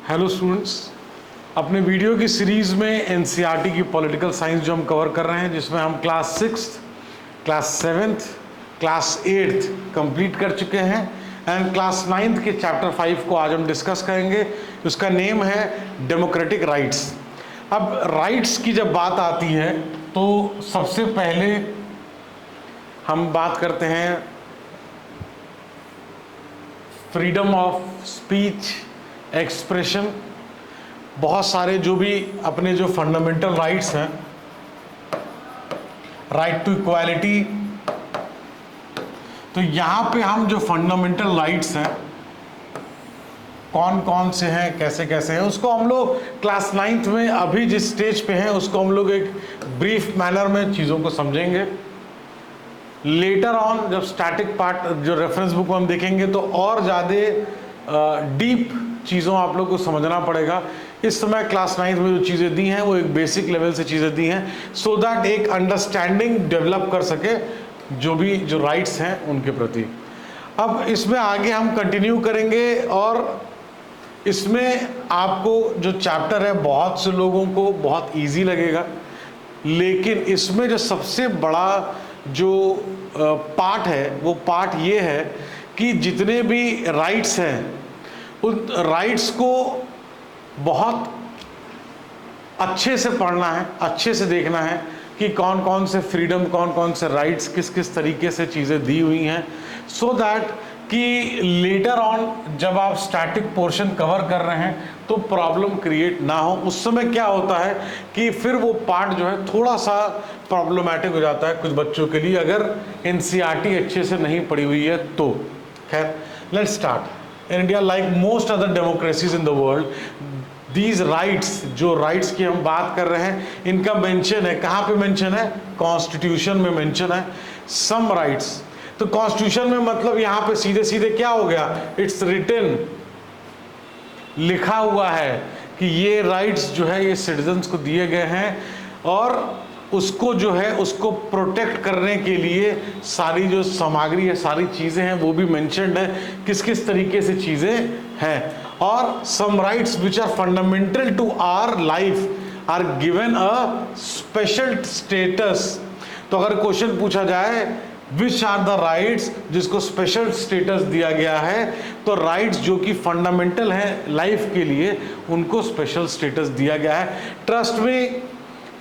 Hello students, अपने video की series में एनसीईआरटी की पॉलिटिकल साइंस जो हम कवर कर रहे हैं, जिसमें हम class 6th, class 7th, class 8th complete कर चुके हैं एंड क्लास 9th के चैप्टर 5 को आज हम डिस्कस करेंगे। उसका नेम है डेमोक्रेटिक राइट्स। अब राइट्स की जब बात आती है तो सबसे पहले हम बात करते हैं फ्रीडम ऑफ स्पीच, एक्सप्रेशन। बहुत सारे जो भी अपने जो फंडामेंटल राइट्स हैं, राइट टू इक्वालिटी, तो यहाँ पे हम जो फंडामेंटल राइट्स हैं कौन कौन से हैं, कैसे कैसे हैं, उसको हम लोग क्लास 9th में अभी जिस स्टेज पे हैं उसको हम लोग एक ब्रीफ मैनर में चीज़ों को समझेंगे। लेटर ऑन जब स्टैटिक पार्ट जो रेफरेंस बुक में हम देखेंगे तो और ज़्यादा डीप चीज़ों आप लोग को समझना पड़ेगा। इस समय क्लास 9th में जो चीज़ें दी हैं वो एक बेसिक लेवल से चीज़ें दी हैं, सो दैट एक अंडरस्टैंडिंग डेवलप कर सके जो राइट्स हैं उनके प्रति। अब इसमें आगे हम कंटिन्यू करेंगे और इसमें आपको जो चैप्टर है बहुत से लोगों को बहुत ईजी लगेगा, लेकिन इसमें जो सबसे बड़ा जो पार्ट है वो पार्ट ये है कि जितने भी राइट्स हैं उन राइट्स को बहुत अच्छे से पढ़ना है, अच्छे से देखना है कि कौन कौन से फ्रीडम, कौन कौन से राइट्स किस किस तरीके से चीज़ें दी हुई हैं, सो दैट कि लेटर ऑन जब आप स्टैटिक पोर्शन कवर कर रहे हैं तो प्रॉब्लम क्रिएट ना हो। उस समय क्या होता है कि फिर वो पार्ट जो है थोड़ा सा प्रॉब्लमेटिक हो जाता है कुछ बच्चों के लिए, अगर एनसीईआरटी अच्छे से नहीं पढ़ी हुई है तो। खैर, let's start. In India, like most other democracies in the world, these rights, जो राइट्स की हम बात कर रहे हैं, इनका मेंशन है। कहाँ पे मेंशन है? कॉन्स्टिट्यूशन में मेंशन है। सम राइट्स, तो कॉन्स्टिट्यूशन में मतलब यहाँ पे सीधे सीधे क्या हो गया, इट्स रिटन, लिखा हुआ है कि ये राइट्स जो है ये सिटीजन्स को दिए गए हैं और उसको जो है उसको प्रोटेक्ट करने के लिए सारी जो सामग्री है, सारी चीज़ें हैं वो भी मेंशन्ड है, किस किस तरीके से चीज़ें हैं। और some rights which are fundamental to our life are given a special status. तो अगर क्वेश्चन पूछा जाए विच आर द राइट्स जिसको स्पेशल स्टेटस दिया गया है, तो राइट्स जो कि फंडामेंटल है लाइफ के लिए उनको स्पेशल स्टेटस दिया गया है। ट्रस्ट में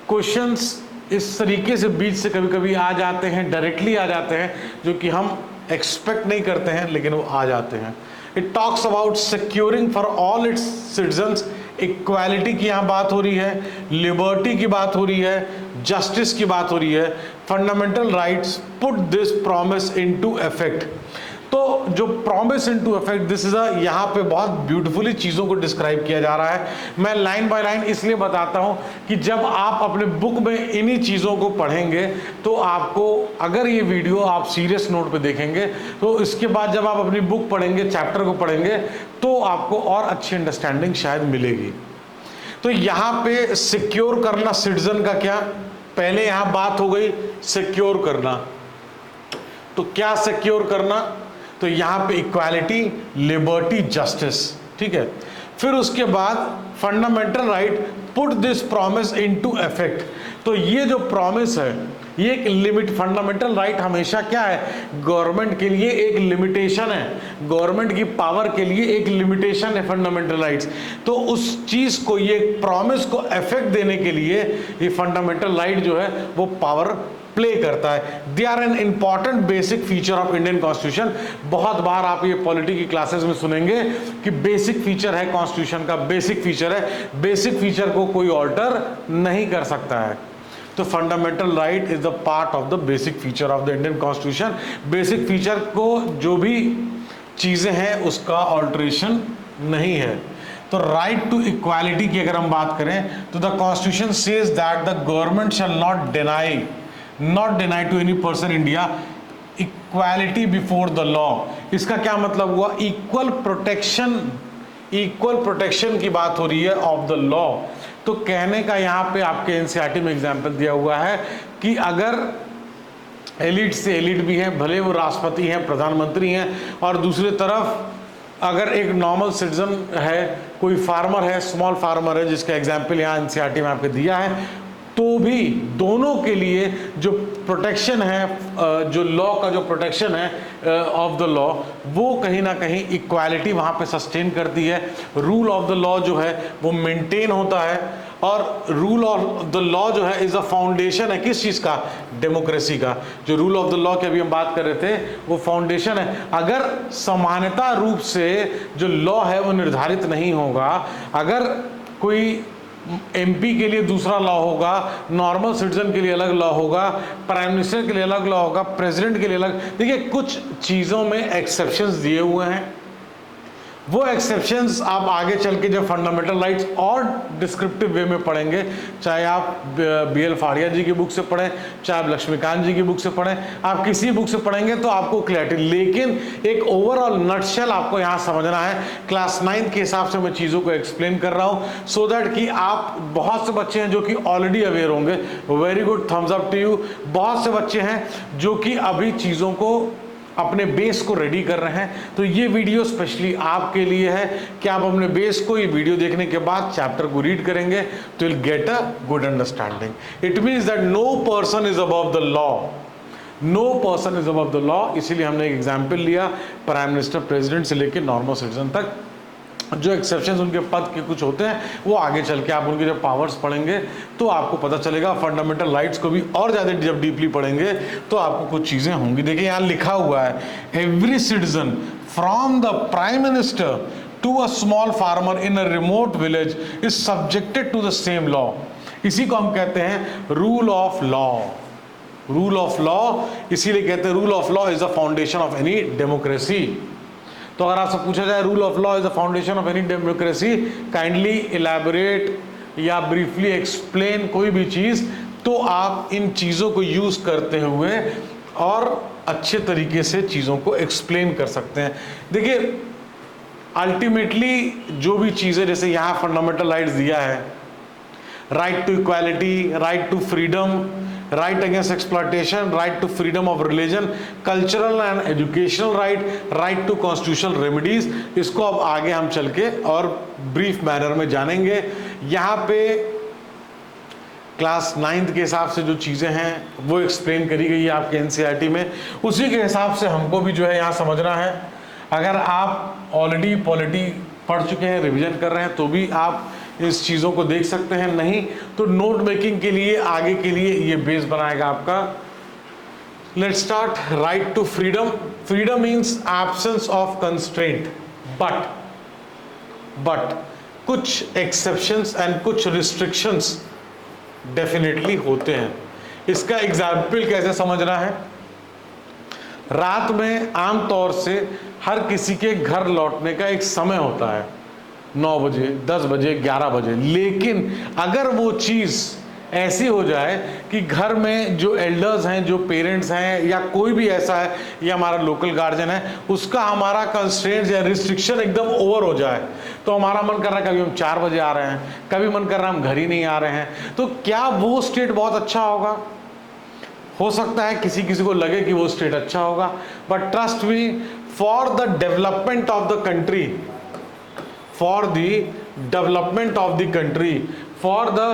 क्वेश्चंस इस तरीके से बीच से कभी कभी आ जाते हैं, डायरेक्टली आ जाते हैं, जो कि हम एक्सपेक्ट नहीं करते हैं लेकिन वो आ जाते हैं। It talks about securing for all it's citizens, equality की यहाँ बात हो रही है, लिबर्टी की बात हो रही है, जस्टिस की बात हो रही है। Fundamental rights put this promise into effect. तो जो promise into effect, this is a, यहाँ पे बहुत ब्यूटीफुली चीज़ों को डिस्क्राइब किया जा रहा है। मैं लाइन बाय लाइन इसलिए बताता हूँ कि जब आप अपने बुक में इन्हीं चीज़ों को पढ़ेंगे तो आपको, अगर ये वीडियो आप सीरियस नोट पे देखेंगे तो इसके बाद जब आप अपनी बुक पढ़ेंगे, चैप्टर को पढ़ेंगे, तो आपको और अच्छी अंडरस्टैंडिंग शायद मिलेगी। तो यहाँ पे सिक्योर करना सिटीजन का क्या, पहले यहाँ बात हो गई सिक्योर करना, तो क्या सिक्योर करना, तो यहाँ पे इक्वालिटी, लिबर्टी, जस्टिस, ठीक है। फिर उसके बाद fundamental right put this promise into effect. तो ये जो प्रॉमिस है ये एक लिमिट, फंडामेंटल राइट हमेशा क्या है, गवर्नमेंट के लिए एक लिमिटेशन है, गवर्नमेंट की पावर के लिए एक लिमिटेशन है फंडामेंटल राइट्स। तो उस चीज़ को, ये प्रॉमिस को इफेक्ट देने के लिए ये फंडामेंटल राइट जो है वो पावर प्ले करता है। They are an important basic feature of Indian constitution. बहुत बार आप ये पॉलिटी की क्लासेस में सुनेंगे कि बेसिक फीचर है कॉन्स्टिट्यूशन का, बेसिक फीचर है, बेसिक फीचर को कोई ऑल्टर नहीं कर सकता है। तो fundamental right is the part of the basic feature of the Indian constitution. Basic feature को जो भी चीज़ें हैं उसका ऑल्टरेशन नहीं है। तो राइट टू इक्वालिटी की अगर हम बात करें तो the constitution says that the government shall not deny to any person India equality before the law. इसका क्या मतलब हुआ, इक्वल प्रोटेक्शन की बात हो रही है ऑफ द लॉ। तो कहने का यहाँ पे आपके एनसीईआरटी में एग्जाम्पल दिया हुआ है कि अगर एलिट से एलिट भी हैं, भले वो राष्ट्रपति हैं, प्रधानमंत्री हैं, और दूसरी तरफ अगर एक नॉर्मल सिटीजन है, कोई फार्मर है, स्मॉल फार्मर है, जिसका एग्जाम्पल यहाँ एनसीईआरटी में आपको दिया है, तो भी दोनों के लिए जो प्रोटेक्शन है, जो लॉ का जो प्रोटेक्शन है ऑफ द लॉ, वो कहीं ना कहीं इक्वालिटी वहाँ पे सस्टेन करती है। रूल ऑफ द लॉ जो है वो मेंटेन होता है, और रूल ऑफ द लॉ जो है इज अ फाउंडेशन है किस चीज़ का? डेमोक्रेसी का। जो रूल ऑफ द लॉ की अभी हम बात कर रहे थे वो फाउंडेशन है। अगर समानता रूप से जो लॉ है वो निर्धारित नहीं होगा, अगर कोई एमपी के लिए दूसरा लॉ होगा, नॉर्मल सिटीजन के लिए अलग लॉ होगा, प्राइम मिनिस्टर के लिए अलग लॉ होगा, प्रेसिडेंट के लिए अलग, देखिए कुछ चीज़ों में एक्सेप्शंस दिए हुए हैं। वो एक्सेप्शंस आप आगे चल के जब फंडामेंटल राइट्स और डिस्क्रिप्टिव वे में पढ़ेंगे, चाहे आप BL फाड़िया जी की बुक से पढ़ें, चाहे आप लक्ष्मीकांत जी की बुक से पढ़ें, आप किसी बुक से पढ़ेंगे तो आपको क्लैरिटी, लेकिन एक ओवरऑल नटशेल आपको यहाँ समझना है। क्लास 9 के हिसाब से मैं चीज़ों को एक्सप्लेन कर रहा हूँ, सो दैट कि आप, बहुत से बच्चे हैं जो कि ऑलरेडी अवेयर होंगे, very good, thumbs up to you. बहुत से बच्चे हैं जो कि अभी चीज़ों को, अपने बेस को रेडी कर रहे हैं, तो ये वीडियो स्पेशली आपके लिए है कि आप अपने बेस को, ये वीडियो देखने के बाद चैप्टर को रीड करेंगे तो will get a good understanding. It means that no person is above the law, no person is above the law. इसीलिए हमने एक एग्जाम्पल लिया, प्राइम मिनिस्टर, प्रेसिडेंट से लेकर नॉर्मल सिटीजन तक। जो एक्सेप्शंस उनके पद के कुछ होते हैं वो आगे चल के आप उनके जब पावर्स पढ़ेंगे तो आपको पता चलेगा। फंडामेंटल राइट्स को भी और ज़्यादा जब डीपली पढ़ेंगे तो आपको कुछ चीज़ें होंगी। देखिए यहाँ लिखा हुआ है, every citizen from the prime minister to a small farmer in a remote village is subjected to the same law. इसी को हम कहते हैं rule of law. Rule of law इसीलिए कहते हैं, rule of law is the foundation of any democracy. तो अगर आपसे पूछा जाए rule of law is the foundation of any democracy, kindly elaborate या ब्रीफली एक्सप्लेन कोई भी चीज़, तो आप इन चीज़ों को यूज़ करते हुए और अच्छे तरीके से चीज़ों को एक्सप्लेन कर सकते हैं। देखिए अल्टीमेटली जो भी चीज़ें, जैसे यहाँ फंडामेंटल राइट्स दिया है, right to equality, right to freedom, right against exploitation, right to freedom of religion, cultural and educational right, right to constitutional remedies, इसको अब आगे हम चल के और ब्रीफ मैनर में जानेंगे। यहाँ पे क्लास 9 के हिसाब से जो चीज़ें हैं वो एक्सप्लेन करी गई है आपके एनसीईआरटी में, उसी के हिसाब से हमको भी जो है यहाँ समझना है। अगर आप ऑलरेडी पॉलिटी पढ़ चुके हैं, रिवीजन कर रहे हैं, तो भी आप इस चीज़ों को देख सकते हैं, नहीं तो नोट मेकिंग के लिए, आगे के लिए ये बेस बनाएगा आपका। Let's start. Right to freedom. Freedom means absence of constraint, but कुछ एक्सेप्शंस एंड कुछ रिस्ट्रिक्शंस डेफिनेटली होते हैं। इसका एग्जाम्पल कैसे समझना है? रात में आमतौर से हर किसी के घर लौटने का एक समय होता है, 9 बजे, 10 बजे, 11 बजे। लेकिन अगर वो चीज़ ऐसी हो जाए कि घर में जो एल्डर्स हैं, जो पेरेंट्स हैं, या कोई भी ऐसा है, या हमारा लोकल गार्जियन है, उसका हमारा कंस्ट्रेंट या रिस्ट्रिक्शन एकदम ओवर हो जाए, तो हमारा मन कर रहा है कभी हम 4 बजे आ रहे हैं, कभी मन कर रहा है हम घर ही नहीं आ रहे हैं, तो क्या वो स्टेट बहुत अच्छा होगा? हो सकता है किसी किसी को लगे कि वो स्टेट अच्छा होगा, but trust me, for the development of the country, for the development of the country, for the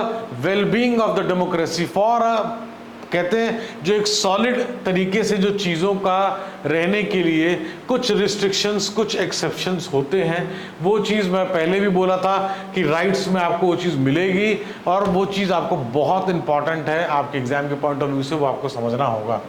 well-being of the democracy, for a, कहते हैं जो एक सॉलिड तरीके से जो चीज़ों का रहने के लिए कुछ रिस्ट्रिक्शंस, कुछ एक्सेप्शंस होते हैं। वो चीज़ मैं पहले भी बोला था कि राइट्स में आपको वो चीज़ मिलेगी, और वो चीज़ आपको बहुत इंपॉर्टेंट है, आपके एग्जाम के पॉइंट ऑफ व्यू से वो आपको समझना होगा।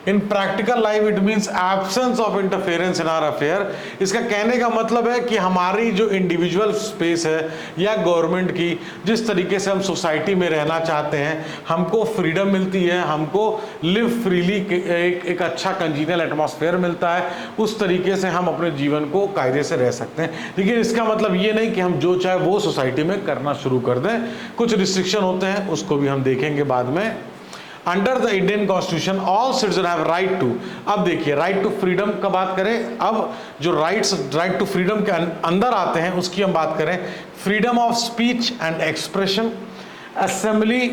In practical life it means absence of interference in our affair. इसका कहने का मतलब है कि हमारी जो इंडिविजुअल स्पेस है या गवर्नमेंट की, जिस तरीके से हम सोसाइटी में रहना चाहते हैं, हमको फ्रीडम मिलती है, हमको लिव फ्रीली, एक अच्छा कंजीनियल एटमॉस्फेयर मिलता है, उस तरीके से हम अपने जीवन को कायदे से रह सकते हैं। लेकिन इसका मतलब ये नहीं कि हम जो चाहे वो सोसाइटी में करना शुरू कर दें। कुछ रिस्ट्रिक्शन होते हैं, उसको भी हम देखेंगे बाद में। Under the Indian constitution all citizen have right to. अब देखिए, राइट टू फ्रीडम का बात करें, अब जो राइट टू फ्रीडम के अंदर आते हैं उसकी हम बात करें। Freedom of speech and expression, assembly,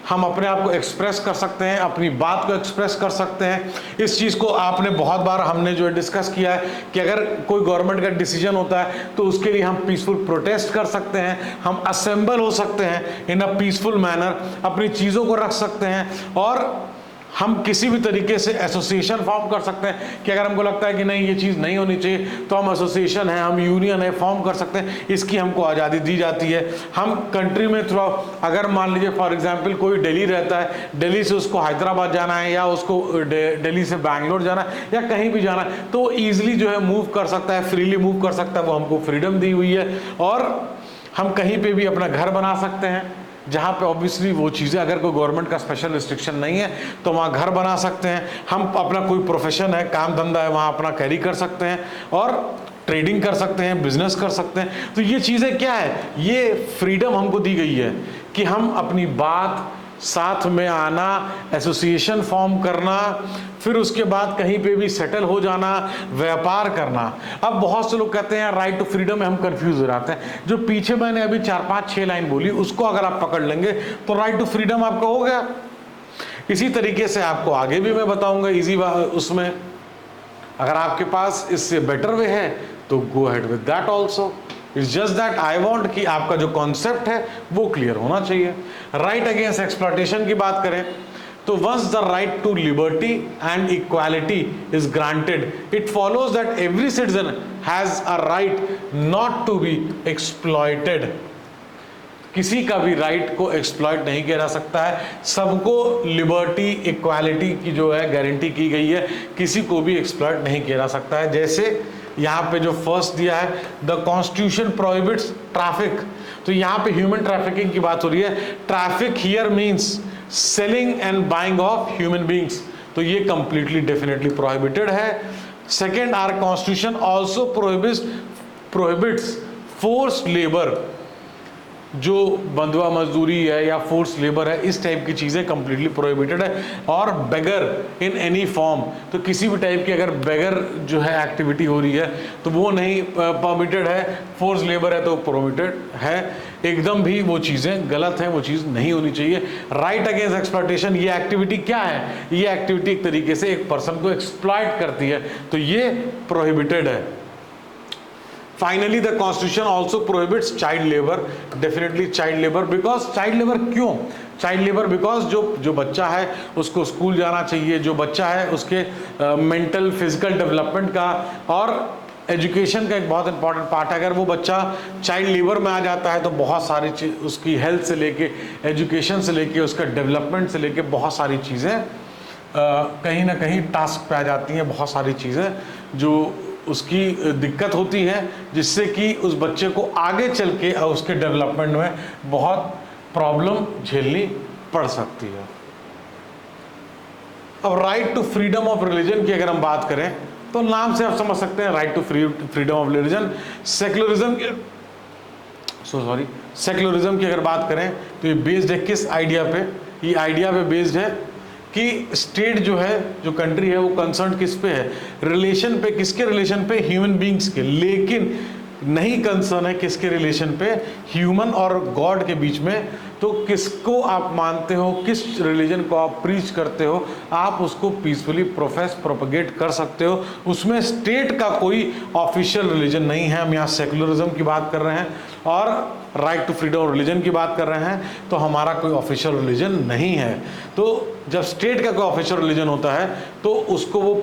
हम अपने आप को एक्सप्रेस कर सकते हैं, अपनी बात को एक्सप्रेस कर सकते हैं। इस चीज़ को आपने बहुत बार हमने जो है डिस्कस किया है कि अगर कोई गवर्नमेंट का डिसीजन होता है तो उसके लिए हम पीसफुल प्रोटेस्ट कर सकते हैं, हम असेंबल हो सकते हैं इन अ पीसफुल मैनर, अपनी चीज़ों को रख सकते हैं, और हम किसी भी तरीके से एसोसिएशन फॉर्म कर सकते हैं कि अगर हमको लगता है कि नहीं ये चीज़ नहीं होनी चाहिए तो हम एसोसिएशन है, हम यूनियन है, फॉर्म कर सकते हैं। इसकी हमको आज़ादी दी जाती है। हम कंट्री में थ्रू अगर मान लीजिए फॉर एग्जांपल कोई दिल्ली रहता है, दिल्ली से उसको हैदराबाद जाना है या उसको दिल्ली से बैंगलोर जाना है या कहीं भी जाना है तो ईजिली जो है मूव कर सकता है, फ्रीली मूव कर सकता है। वो हमको फ्रीडम दी हुई है। और हम कहीं पर भी अपना घर बना सकते हैं जहाँ पे ऑब्वियसली वो चीज़ें, अगर कोई गवर्नमेंट का स्पेशल रिस्ट्रिक्शन नहीं है तो वहाँ घर बना सकते हैं। हम अपना कोई प्रोफेशन है, काम धंधा है, वहाँ अपना कैरी कर सकते हैं और ट्रेडिंग कर सकते हैं, बिजनेस कर सकते हैं। तो ये चीज़ें क्या है, ये फ्रीडम हमको दी गई है कि हम अपनी बात, साथ में आना, एसोसिएशन फॉर्म करना, फिर उसके बाद कहीं पे भी सेटल हो जाना, व्यापार करना। अब बहुत से लोग कहते हैं राइट टू फ्रीडम में हम कंफ्यूज हो जाते हैं। जो पीछे मैंने अभी 4, 5, 6 लाइन बोली उसको अगर आप पकड़ लेंगे तो राइट टू फ्रीडम आपका हो गया। इसी तरीके से आपको आगे भी मैं बताऊंगा इजी उसमें, अगर आपके पास इससे बेटर वे है तो go ahead with that also. It's just that I want कि आपका जो कॉन्सेप्ट है वो क्लियर होना चाहिए। राइट अगेंस्ट एक्सप्लॉयटेशन की बात करें तो once the right to liberty and equality is granted, it follows that every citizen has a right not to be exploited. किसी का भी राइट को एक्सप्लॉइट नहीं किया जा सकता है। सबको लिबर्टी, इक्वालिटी की जो है गारंटी की गई है, किसी को भी एक्सप्लॉइट नहीं किया जा सकता है। जैसे यहाँ पे जो फर्स्ट दिया है, द कॉन्स्टिट्यूशन प्रोहिबिट्स ट्रैफिक, तो यहाँ पे ह्यूमन ट्रैफिकिंग की बात हो रही है। Traffic here means selling and buying of human beings, तो ये कंप्लीटली डेफिनेटली प्रोहिबिटेड है। Second, our constitution also prohibits forced labour, जो बंधुआ मजदूरी है या फोर्स लेबर है, इस टाइप की चीज़ें कंप्लीटली प्रोहिबिटेड है। और बेगर इन एनी फॉर्म, तो किसी भी टाइप की अगर बेगर जो है एक्टिविटी हो रही है तो वो नहीं परमिटेड है। फोर्स लेबर है तो परमिटेड है। एकदम भी वो चीज़ें गलत हैं, वो चीज़ नहीं होनी चाहिए। राइट अगेंस्ट एक्सप्लॉयटेशन, ये एक्टिविटी क्या है, ये एक्टिविटी एक तरीके से एक पर्सन को एक्सप्लॉयट करती है, तो ये प्रोहिबिटेड है। Finally, the Constitution also prohibits child labor, definitely child labor, because child labor क्यों? Child labor because जो बच्चा है उसको स्कूल जाना चाहिए, जो बच्चा है उसके मेंटल फिजिकल डेवलपमेंट का और एजुकेशन का एक बहुत इंपॉर्टेंट पार्ट है। अगर वो बच्चा चाइल्ड लेबर में आ जाता है तो बहुत सारी चीज़, उसकी हेल्थ से लेके, एजुकेशन से लेके, उसका डेवलपमेंट से लेके बहुत सारी चीज़ें कहीं ना कहीं टास्क पे आ जाती हैं। बहुत सारी चीज़ें जो उसकी दिक्कत होती है, जिससे कि उस बच्चे को आगे चल के उसके डेवलपमेंट में बहुत प्रॉब्लम झेलनी पड़ सकती है। अब right to freedom of religion की अगर हम बात करें तो नाम से आप समझ सकते हैं, right to freedom of religion. Secularism की अगर बात करें तो ये बेस्ड है किस आइडिया पे? ये आइडिया पे बेस्ड है कि स्टेट जो है, जो कंट्री है, वो कंसर्न किस पे है? रिलेशन पे। किसके रिलेशन पे? ह्यूमन बींग्स के। लेकिन नहीं कंसर्न है किसके रिलेशन पे? ह्यूमन और गॉड के बीच में। तो किसको आप मानते हो, किस रिलीजन को आप प्रीच करते हो, आप उसको पीसफुली प्रोफेस प्रोपगेट कर सकते हो। उसमें स्टेट का कोई ऑफिशियल रिलीजन नहीं है। हम यहाँ सेकुलरिज्म की बात कर रहे हैं और right to freedom of religion की बात कर रहे हैं, तो हमारा कोई ऑफिशियल रिलीजन नहीं है। तो जब स्टेट का कोई ऑफिशियल रिलीजन होता है तो उसको वो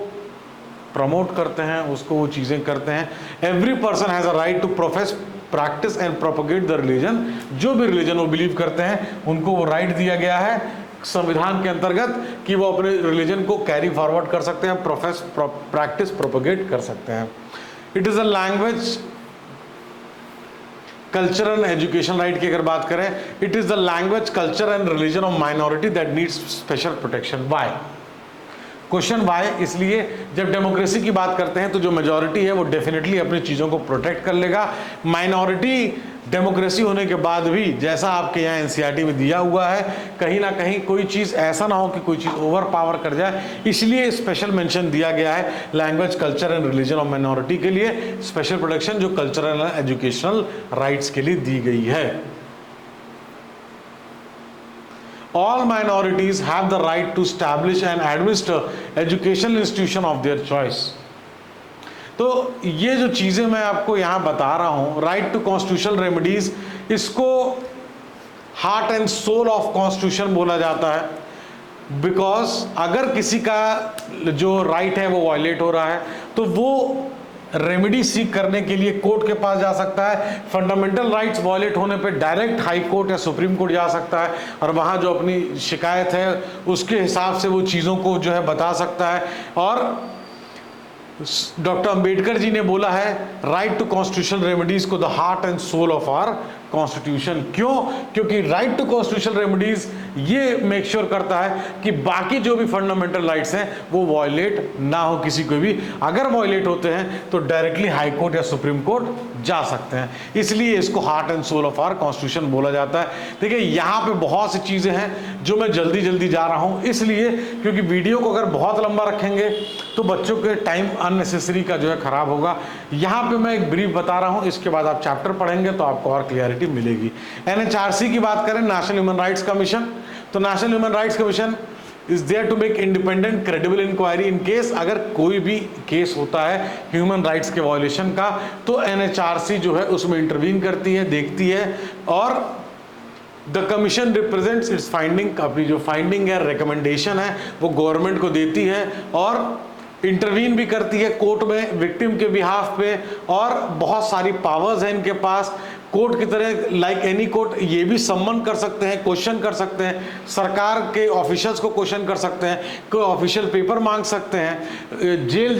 प्रमोट करते हैं, उसको वो चीज़ें करते हैं। Every person has a right to profess, practice and propagate the religion. जो भी रिलीजन वो बिलीव करते हैं उनको वो राइट दिया गया है संविधान के अंतर्गत कि वो अपने रिलीजन को कैरी फॉरवर्ड कर सकते हैं, प्रोफेस, प्रैक्टिस, प्रोपगेट कर सकते हैं। It is a language, culture and education right की अगर बात करें, it is the language, culture and religion of minority that needs special protection. Why? Question why इसलिए जब डेमोक्रेसी की बात करते हैं तो जो मेजॉरिटी है वो डेफिनेटली अपनी चीज़ों को प्रोटेक्ट कर लेगा। माइनॉरिटी डेमोक्रेसी होने के बाद भी, जैसा आपके यहाँ एनसीईआरटी में दिया हुआ है, कहीं ना कहीं कोई चीज़ ऐसा ना हो कि कोई चीज़ ओवर पावर कर जाए, इसलिए स्पेशल मेंशन दिया गया है language, culture and religion of minority के लिए स्पेशल प्रोटेक्शन जो कल्चरल एंड एजुकेशनल राइट्स के लिए दी गई है। all minorities have the right to establish and administer educational institution of their choice। तो ये जो चीज़ें मैं आपको यहाँ बता रहा हूँ, राइट टू कॉन्स्टिट्यूशनल रेमेडीज, इसको heart and soul of constitution बोला जाता है। बिकॉज अगर किसी का जो राइट है वो वायलेट हो रहा है तो वो रेमेडी सीख करने के लिए कोर्ट के पास जा सकता है। फंडामेंटल राइट्स वायलेट होने पे डायरेक्ट हाई कोर्ट या सुप्रीम कोर्ट जा सकता है और वहाँ जो अपनी शिकायत है उसके हिसाब से वो चीज़ों को जो है बता सकता है। और डॉक्टर अंबेडकर जी ने बोला है राइट टू कॉन्स्टिट्यूशनल रेमेडीज को the heart and soul of our constitution. क्यों? क्योंकि राइट टू कॉन्स्टिट्यूशनल रेमेडीज ये मेक श्योर करता है कि बाकी जो भी फंडामेंटल राइट्स हैं वो वायलेट ना हो किसी को भी। अगर वायलेट होते हैं तो डायरेक्टली हाई कोर्ट या सुप्रीम कोर्ट जा सकते हैं, इसलिए इसको heart and soul of our constitution बोला जाता है। देखिए यहाँ पे बहुत सी चीज़ें हैं जो मैं जल्दी जल्दी जा रहा हूँ, इसलिए क्योंकि वीडियो को अगर बहुत लंबा रखेंगे तो बच्चों के टाइम अननेसेसरी का जो है खराब होगा। यहाँ पे मैं एक ब्रीफ बता रहा हूँ, इसके बाद आप चैप्टर पढ़ेंगे तो आपको और क्लियरिटी मिलेगी। NHRC की बात करें, नेशनल ह्यूमन राइट्स कमीशन, तो national human rights commission is there to make independent credible inquiry in case, अगर कोई भी केस होता है ह्यूमन राइट्स के वायलेशन का तो NHRC जो है उसमें इंटरवीन करती है, देखती है और the commission represents it's finding, अपनी जो फाइंडिंग है रिकमेंडेशन है वो गवर्नमेंट को देती है और इंटरवीन भी करती है कोर्ट में विक्टिम के बिहाफ पे, और बहुत सारी पावर्स हैं इनके पास। कोर्ट की तरह लाइक एनी कोर्ट ये भी सम्मन कर सकते हैं, क्वेश्चन कर सकते हैं, सरकार के ऑफिशियल्स को क्वेश्चन कर सकते हैं, कोई ऑफिशियल पेपर मांग सकते हैं, जेल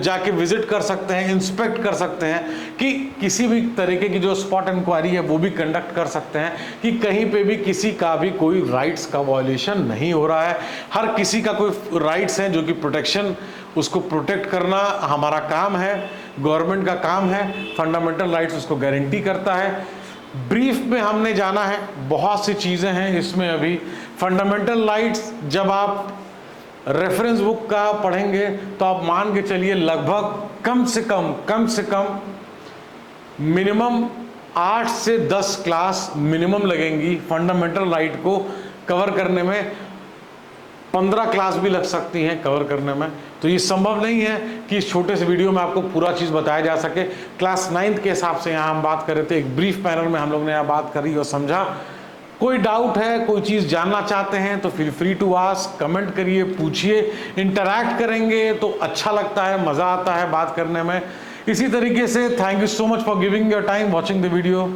जाके विजिट कर सकते हैं, इंस्पेक्ट कर सकते हैं, कि किसी भी तरीके की जो स्पॉट इंक्वायरी है वो भी कंडक्ट कर सकते हैं कि कहीं पे भी किसी का भी कोई राइट्स का वायलेशन नहीं हो रहा है। हर किसी का कोई राइट्स हैं जो कि प्रोटेक्शन, उसको प्रोटेक्ट करना हमारा काम है, गवर्नमेंट का काम है, फंडामेंटल राइट्स उसको गारंटी करता है। ब्रीफ में हमने जाना है, बहुत सी चीज़ें हैं इसमें अभी। फंडामेंटल राइट्स जब आप रेफरेंस बुक का पढ़ेंगे तो आप मान के चलिए लगभग कम से कम मिनिमम 8 से 10 क्लास मिनिमम लगेंगी फंडामेंटल राइट को कवर करने में। 15 क्लास भी लग सकती हैं कवर करने में, तो ये संभव नहीं है कि इस छोटे से वीडियो में आपको पूरा चीज़ बताया जा सके। क्लास 9th के हिसाब से यहाँ हम बात कर रहे थे, एक ब्रीफ पैनल में हम लोग ने यहाँ बात करी और समझा। कोई डाउट है, कोई चीज़ जानना चाहते हैं तो feel free to ask, comment करिए, पूछिए, इंटरैक्ट करेंगे तो अच्छा लगता है, मज़ा आता है बात करने में। इसी तरीके से thank you so much for giving your time watching the video.